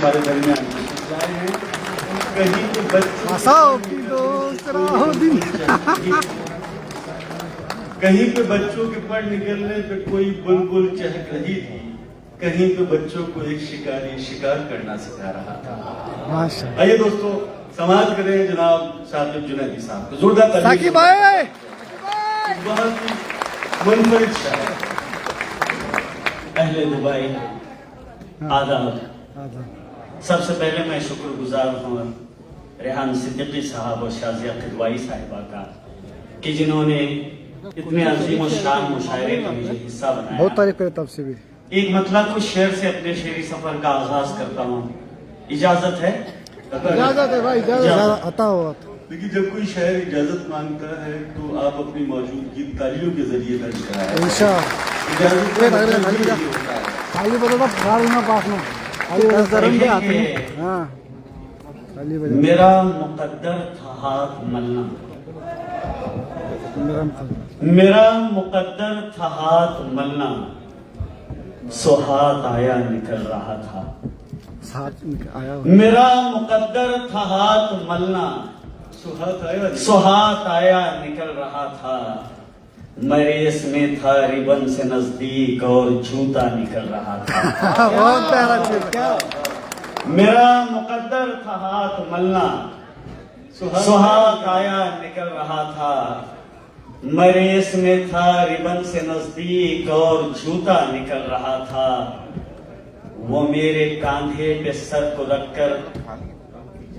हमारे दरमियान कहीं तो कहीं पे बच्चों के पढ़ निकलने पे कोई बुलबुल चहक रही थी, कहीं पे बच्चों को एक शिकारी शिकार करना सिखा रहा था। आइए दोस्तों, समाज करें जनाब साकिब जुनैदी साहब को जोरदार तालियां। बहुत ही मुनफरिद शायर, अहले दुबई, आदाब। सबसे पहले मैं शुक्रगुजार हूँ रेहान सिद्दीकी साहब और शाजिया खिदवाई साहिबा का कि जिन्होंने इतने अजीम और शान मुशायरे का मुझे हिस्सा बनाया। बहुत तारीफ करे तब से भी। एक मतलब कुछ शेर से अपने शेरी सफर का आगाज करता हूँ, इजाजत है? इजाजत है भाई, इजाजत आता हो। देखिए, जब कोई शायर इजाजत मांगता है तो आप अपनी मौजूदगी तालियों के जरिए दर्ज कराएं। मेरा मुकद्दर था हाथ मलना, मेरा मुकद्दर था हाथ मलना, सो हाथ आया निकल रहा था। मेरा मुकद्दर था हाथ मलना, सो हाथ आया निकल रहा था। मरेस में था रिबन से नजदीक और जूता निकल रहा था। बहुत प्यारा क्या। मेरा मुकद्दर था हाथ मलना, सो हाथ आया निकल रहा था। मरेस में था रिबन से नजदीक और जूता निकल रहा था। वो मेरे कांधे पे सर को रखकर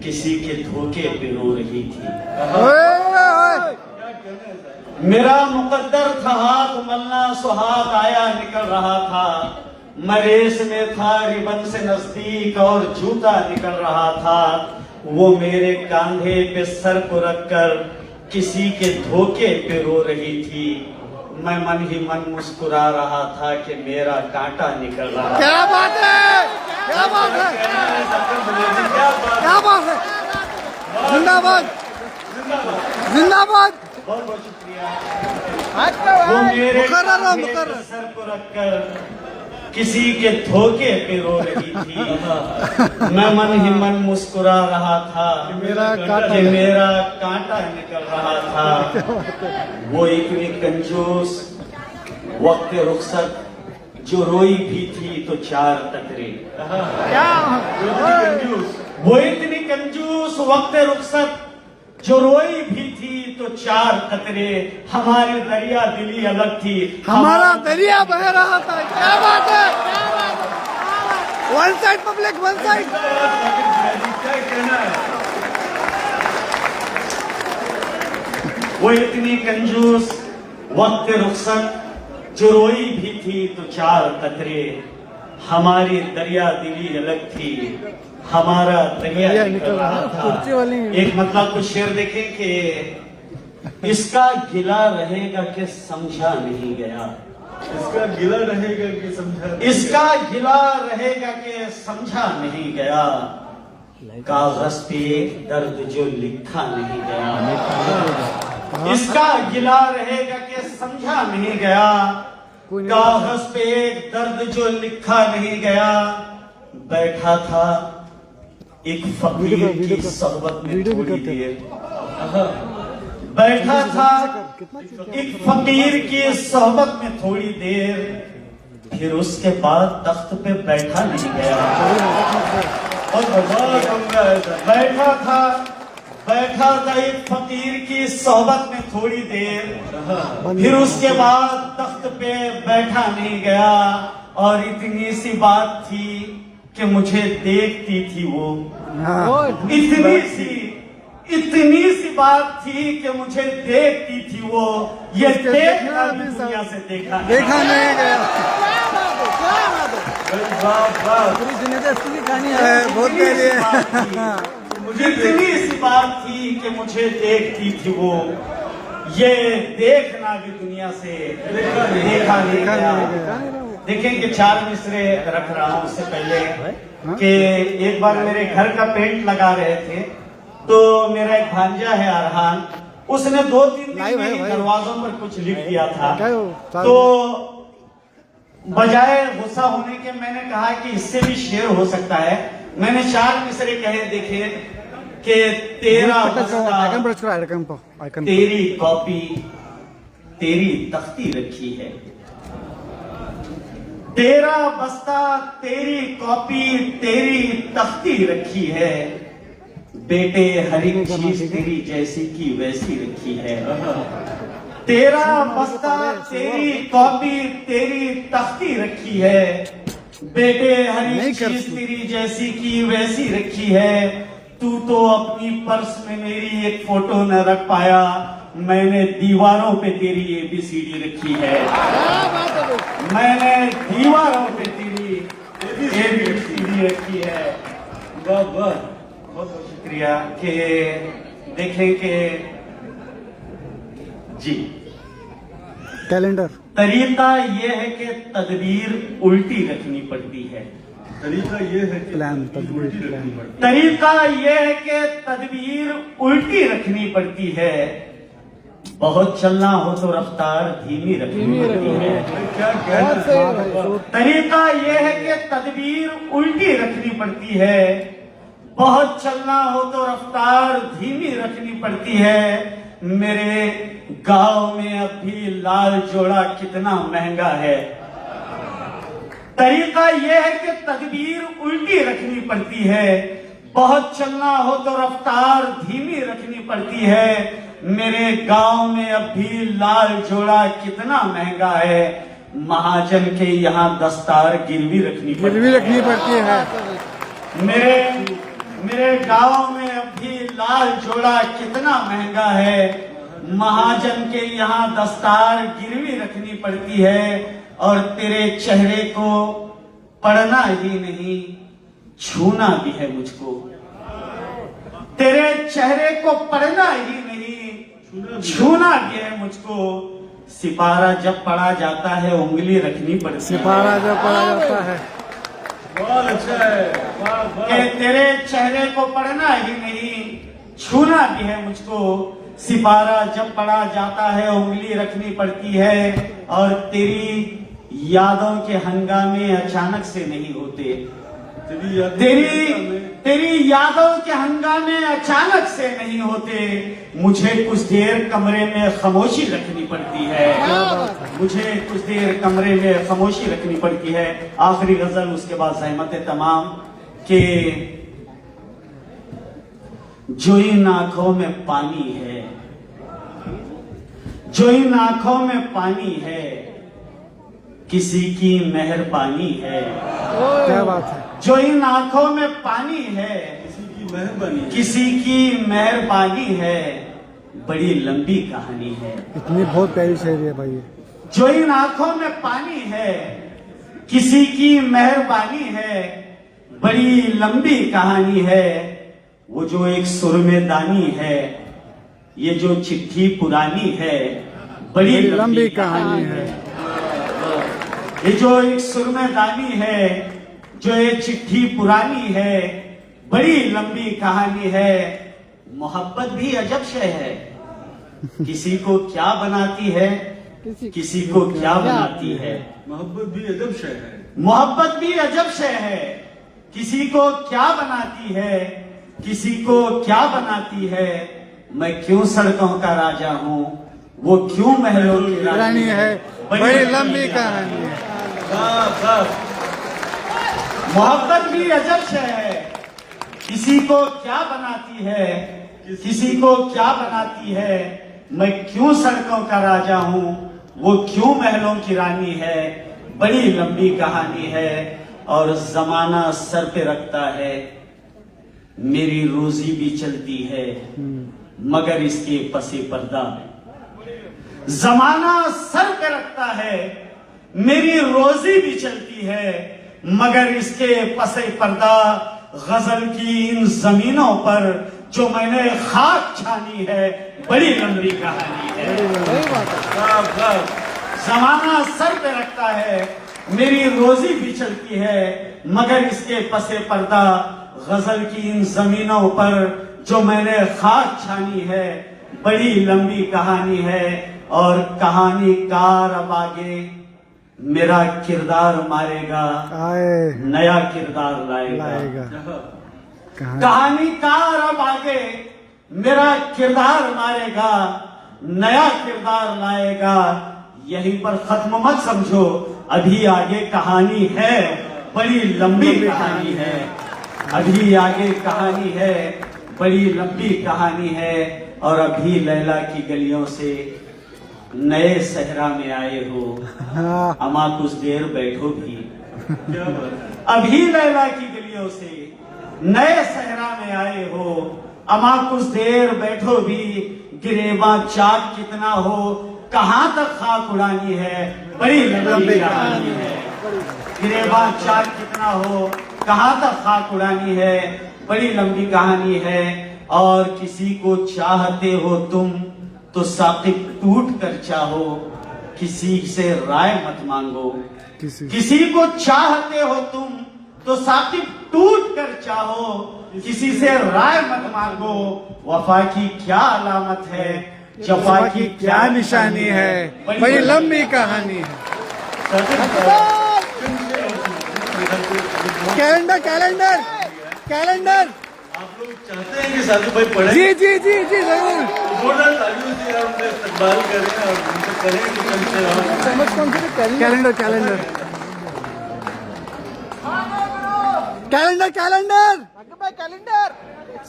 किसी के धोखे पे रो रही थी। मेरा मुकद्दर था हाथ मलना, सो हाथ आया निकल रहा था। मरेस में था रिबन से नजदीक और जूता निकल रहा था। वो मेरे कांधे पे सर को रखकर किसी के धोखे पे रो रही थी। मैं मन ही मन मुस्कुरा रहा था कि मेरा कांटा निकल रहा था। क्या बात है, क्या बात है, क्या बात है। जिंदाबाद, जिंदाबाद। बहुत बहुत शुक्रिया। वो मेरे कांधे पे सर को रखकर किसी के धोखे पे रो रही थी। मैं मन ही मन मुस्कुरा रहा था कि मेरा कांटा निकल रहा था। वो इतनी कंजूस वक्त रुखसत जो रोई भी थी तो चार कतरे। वो इतनी कंजूस वक्त रुखसत जो रोई भी थी तो चार कतरे। हमारी दरिया दिली अलग थी, हमारा दरिया बह रहा था। क्या बात है, one side public, one side. वो इतनी कंजूस वक्त रुखसत जो रोई भी थी तो चार कतरे। हमारी दरिया दिली अलग थी, हमारा दरिया निकल रहा था। एक मतलब कुछ शेर देखें कि इसका गिला रहेगा कि समझा नहीं गया। इसका गिला रहेगा कि समझा, इसका गिला रहेगा कि समझा नहीं गया। कागज पे दर्द जो लिखा नहीं गया। इसका गिला रहेगा कि समझा नहीं गया। कागज पे दर्द जो लिखा नहीं गया। बैठा था एक फकीर की सोहबत में थोड़ी देर। बैठा था एक फकीर की सोहबत में थोड़ी देर, फिर उसके बाद तख्त पे बैठा नहीं गया। बैठा था एक फकीर की सोहबत में थोड़ी देर, फिर उसके बाद तख्त पे बैठा नहीं गया। और इतनी सी बात थी कि मुझे देखती थी वो। इतनी सी बात थी कि मुझे देखती थी वो। ये देखना भी दुनिया से देखा नहीं गया। बहुत इतनी सी बात थी कि मुझे देखती थी वो। ये देखना भी दुनिया से देखा नहीं गया। देखें कि चार मिसरे रख रहा हूं उससे पहले कि एक बार मेरे घर का पेंट लगा रहे थे तो मेरा एक भांजा है अरहान, उसने 2-3 दिन में दरवाजों पर कुछ लिख दिया था। तो बजाय गुस्सा होने के मैंने कहा कि इससे भी शेर हो सकता है, मैंने 4 मिसरे कहे देखे कि तेरा आइकन प्रेस बस्ता करो, आइकन पर, आइकन पर। तेरी कॉपी तेरी तख्ती रखी है, तेरा बस्ता तेरी कॉपी तेरी तख्ती रखी है, बेटे हर एक चीज तेरी जैसी की वैसी रखी है। तेरा बस्ता तेरी कॉपी तेरी तख्ती रखी है, बेटे हर नहीं एक कर चीज तू। तेरी जैसी की वैसी रखी है। तू तो अपनी पर्स में मेरी एक फोटो न रख पाया, मैंने दीवारों पे तेरी ABCD रखी है। मैंने दीवारों पे तेरी ABCD रखी है। बहुत बहुत बहुत शुक्रिया कि देखें कि जी कैलेंडर। तरीका यह है कि तदबीर उल्टी रखनी पड़ती है। तरीका ये है कि प्लान, तदबीर, उल्टी रखनी प्लान। पड़ती तरीका यह है कि तदबीर उल्टी रखनी पड़ती है। बहुत चलना हो तो रफ्तार धीमी रखनी पड़ती है। है। क्या कहना तरीका यह है कि तदबीर उल्टी रखनी पड़ती है। बहुत चलना हो तो रफ्तार धीमी रखनी पड़ती है। मेरे गांव में अब भी लाल जोड़ा कितना महंगा है। तरीका यह है कि तदबीर उल्टी रखनी पड़ती है। बहुत चलना हो तो रफ्तार धीमी रखनी पड़ती है। मेरे गांव में अब भी लाल जोड़ा कितना महंगा है। महाजन के यहाँ दस्तार गिरवी रखनी पड़ती गिरवी है। रखनी पड़ती है। मेरे गांव में अब भी लाल जोड़ा कितना महंगा है। महाजन के यहाँ दस्तार गिरवी रखनी पड़ती है। और तेरे चेहरे को पढ़ना ही नहीं छूना भी है मुझको। तेरे चेहरे को पढ़ना ही नहीं छूना भी है मुझको। सिपारा जब पढ़ा जाता है उंगली रखनी पड़ती है। सिपारा जब पढ़ा जाता है। बहुत अच्छा है। वाह वाह। कि तेरे चेहरे को पढ़ना ही नहीं छूना भी है मुझको। सिपारा जब पढ़ा जाता है उंगली रखनी पड़ती है। और तेरी यादों के हंगामे अचानक से नहीं होते। तेरी यादों के हंगामे अचानक से नहीं होते। मुझे कुछ देर कमरे में खामोशी रखनी पड़ती है। मुझे कुछ देर कमरे में खामोशी रखनी पड़ती है। आखिरी गजल उसके बाद सहमत तमाम के जो इन आंखों में पानी है, जो इन आंखों में पानी है, किसी की मेहरबानी है। क्या बात है। जो इन आंखों में पानी है, किसी की मेहरबानी है। किसी की मेहरबानी है, बड़ी लंबी कहानी है। इतनी बहुत प्यारी शायरी है भाई। जो इन आंखों में पानी है, किसी की मेहरबानी है, बड़ी लंबी कहानी है। वो जो एक सुर में दानी है, ये जो चिट्ठी पुरानी है, बड़ी लंबी कहानी है। ये जो एक सुर में दानी है, जो ये चिट्ठी पुरानी है, बड़ी लंबी कहानी है। मोहब्बत भी अजब शय है, किसी को क्या बनाती है, किसी को क्या बनाती है। मोहब्बत भी अजब शय है। मोहब्बत भी अजब शय है, किसी को क्या बनाती है, किसी को क्या बनाती है। मैं क्यों सड़कों का राजा हूँ, वो क्यों महलों की रानी है, बड़ी लंबी कहानी है। वाह वाह। मोहब्बत भी अजब शय है, किसी को क्या बनाती है, किसी को क्या बनाती है। मैं क्यों सड़कों का राजा हूँ, वो क्यों महलों की रानी है। बड़ी लंबी कहानी है और जमाना सर पे रखता है। मेरी रोजी भी चलती है मगर इसके पसे पर्दा। जमाना सर पे रखता है, मेरी रोजी भी चलती है मगर इसके पसे पर्दा। गजल की इन जमीनों पर जो मैंने खाक छानी है, बड़ी लंबी कहानी है। वाह वाह। जमाना सर पे रखता है, मेरी रोजी भी चलती है मगर इसके पसे पर्दा। गजल की इन जमीनों पर जो मैंने खाक छानी है, बड़ी लंबी कहानी है। और कहानी कार अब आगे मेरा किरदार मारेगा, आए नया किरदार लाएगा। लाएगा कहाँ कहानीकार अब आगे मेरा किरदार मारेगा, नया किरदार लाएगा। यहीं पर खत्म मत समझो, अभी आगे कहानी है, बड़ी लंबी कहानी है। अभी आगे कहानी है, बड़ी लंबी कहानी है। और अभी लैला की गलियों से नए सहरा में आए हो, हाँ अमा कुछ देर बैठो भी। क्या बात अभी लैला की गलियों से नए सहरा में आए हो, अमा कुछ देर बैठो भी। गिरेबा चाक कितना हो, कहाँ तक खाक उड़ानी है, बड़ी लंबी कहानी है। गिरेबा चाक कितना हो, कहाँ तक खाक उड़ानी है, बड़ी लंबी कहानी है। और किसी को चाहते हो तुम तो साकिब टूट कर चाहो, किसी से राय मत मांगो। किसी को चाहते हो तुम तो साकिब टूट कर चाहो, किसी से राय मत मांगो। वफा की क्या अलामत है, जफा की क्या निशानी है, बड़ी लंबी कहानी है। कैलेंडर कैलेंडर कैलेंडर आप लोग चाहते हैं कि साधु भाई पढ़े? जी जी जी जी जरूर। जोरदार तालियों से यार उनका इस्तकबाल करें और उनसे करें कि कम से कम calendar calendar calendar calendar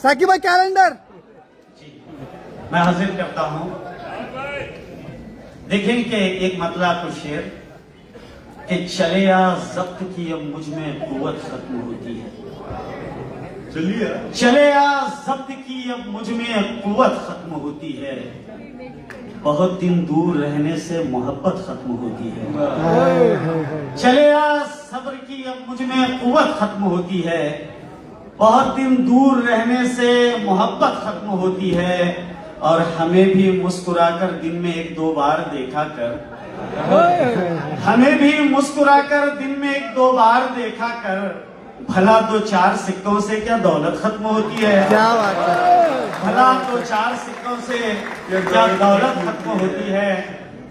Saqib भाई कैलेंडर। मैं हाजिर करता हूं। देखें कि एक मतलब कुछ शेर कि चले आ जब्त की अब मुझ में कुव्वत खत्म होती है। चलिए चले आ जब्त की अब मुझ में कुव्वत खत्म होती है। बहुत दिन दूर रहने से मोहब्बत खत्म होती है। चले आ सब्र की अब मुझ में कुव्वत खत्म होती है। बहुत दिन दूर रहने से मोहब्बत खत्म होती है। और हमें भी मुस्कुराकर दिन में एक दो बार देखा कर, हमें भी मुस्कुराकर दिन में एक दो बार देखा कर। भला दो चार सिक्कों से क्या दौलत खत्म होती है? क्या बात है। भला दो चार सिक्कों से क्या दौलत खत्म होती है?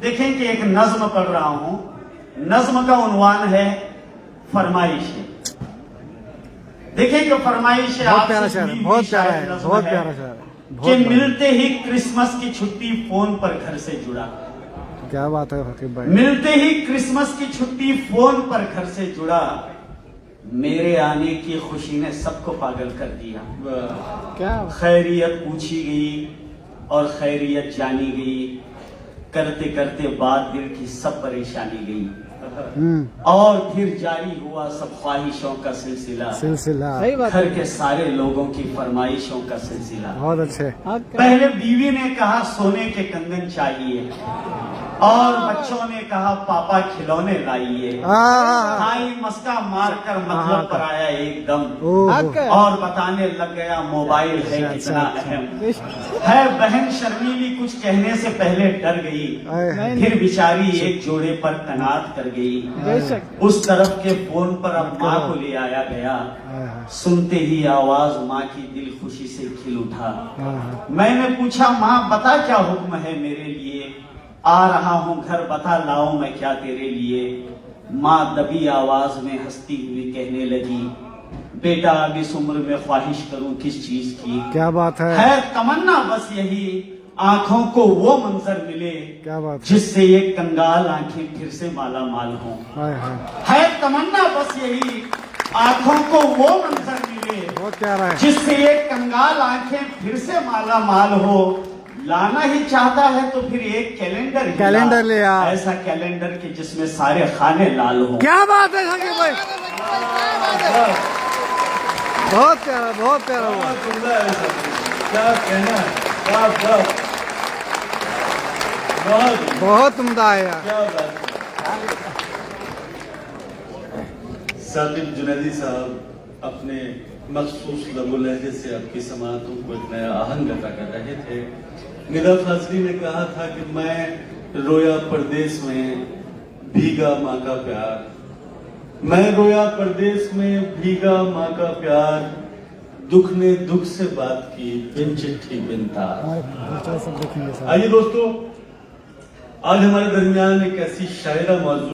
देखें कि एक नज्म पढ़ रहा हूं। नज्म का उन्वान है फरमाइश। देखें कि फरमाइश बहुत प्यारा शहर है, बहुत प्यारा है, बहुत प्यारा शहर है। कि मिलते ही क्रिसमस की छुट्टी फोन पर घर से जुड़ा। क्या बात है साकिब भाई। मिलते ही क्रिसमस की छुट्टी फोन पर घर से जुड़ा। मेरे आने की खुशी ने सबको पागल कर दिया। क्या खैरियत पूछी गई और खैरियत जानी गई। करते करते बात दिल की सब परेशानी गई। और फिर जारी हुआ सब ख्वाहिशों का सिलसिला। सही बात घर के सारे लोगों की फरमाइशों का सिलसिला। बहुत अच्छे। पहले बीवी ने कहा सोने के कंगन चाहिए, और बच्चों ने कहा पापा खिलौने लाइए। भाई मस्का मारकर मतलब पर आया एकदम, और बताने लग गया मोबाइल है कितना अहम है। बहन शर्मीली कुछ कहने से पहले डर गई, फिर बेचारी एक जोड़े पर तैनात कर गई। उस तरफ के फोन पर अब माँ को ले आया गया। सुनते ही आवाज माँ की दिल खुशी से खिल उठा। मैंने पूछा माँ बता क्या हुक्म है मेरे लिए? आ रहा हूँ घर बता लाऊं मैं क्या तेरे लिए? माँ दबी आवाज में हंसती हुई कहने लगी, बेटा अब इस उम्र में ख्वाहिश करूं किस चीज की? क्या बात है तमन्ना बस यही आंखों को वो मंजर मिले, क्या बात है। जिससे ये कंगाल आंखें फिर से माला माल हों। है तमन्ना बस यही आंखों को वो मंजर मिले, बहुत प्यारा है, जिससे ये कंगाल आंखें फिर से माला माल हो। लाना ही चाहता है तो फिर एक कैलेंडर ले आ। ऐसा कैलेंडर कि जिसमें सारे खाने लाल हो। क्या बात है साकिब भाई। बहुत प्यारा, बहुत प्यारा हुआ। क्या कहना है, क्या बात, बहुत उम्दा है यार। क्या बात। साकिब जुनैदी साहब अपने मखसूस लबो लहजे से आपकी समातों को एक नया आहंग अता कर रहे थे। निदा फाजली ने कहा था कि मैं रोया परदेश में भीगा माँ का प्यार, मैं रोया परदेश में भीगा माँ का प्यार, दुख ने दुख से बात की बिन चिट्ठी बिन तार। आइए दोस्तों, आज हमारे दरमियान एक ऐसी शायरा मौजूद